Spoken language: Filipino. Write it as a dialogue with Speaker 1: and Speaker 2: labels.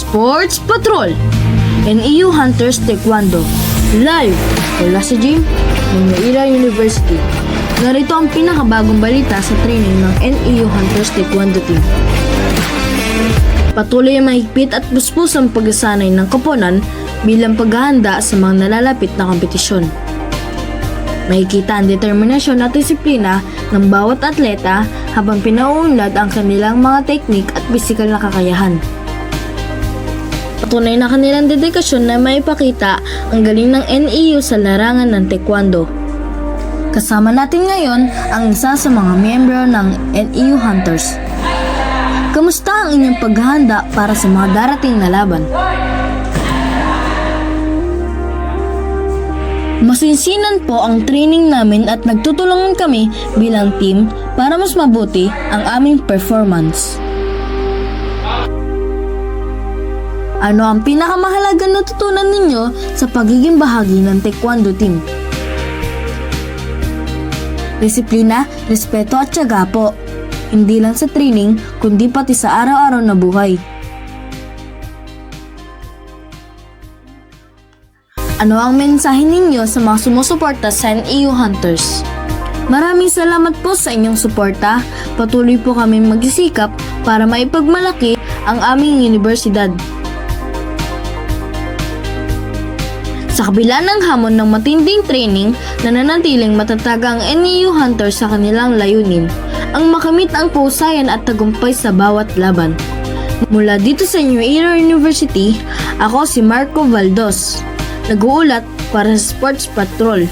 Speaker 1: Sports Patrol, NEU Hunters Taekwondo, live mula sa gym ng Naira University. Narito ang pinakabagong balita sa training ng NEU Hunters Taekwondo Team. Patuloy ang mahigpit at puspos ang pagsasanay ng koponan bilang paghahanda sa mga nalalapit na kompetisyon. Makikita ang determinasyon at disiplina ng bawat atleta habang pinauunlad ang kanilang mga teknik at pisikal na kakayahan. Patunay na kanilang dedikasyon na maipakita ang galing ng NEU sa larangan ng Taekwondo. Kasama natin ngayon ang isa sa mga miyembro ng NEU Hunters. Kamusta ang inyong paghahanda para sa mga darating na laban? Masinsinan po ang training namin at nagtutulungan kami bilang team para mas mabuti ang aming performance. Ano ang pinakamahalagang natutunan ninyo sa pagiging bahagi ng Taekwondo team? Disiplina, respeto at tiyaga po. Hindi lang sa training, kundi pati sa araw-araw na buhay. Ano ang mensahe ninyo sa mga sumusuporta sa NEU Hunters? Maraming salamat po sa inyong suporta. Patuloy po kami magsisikap para maipagmalaki ang aming universidad. Sa kabila ng hamon ng matinding training, nananatiling matatag ang NEU Hunters sa kanilang layunin, ang makamit ang kahusayan at tagumpay sa bawat laban. Mula dito sa Naira University, ako si Marco Valdos, nag-uulat para sa Sports Patrol.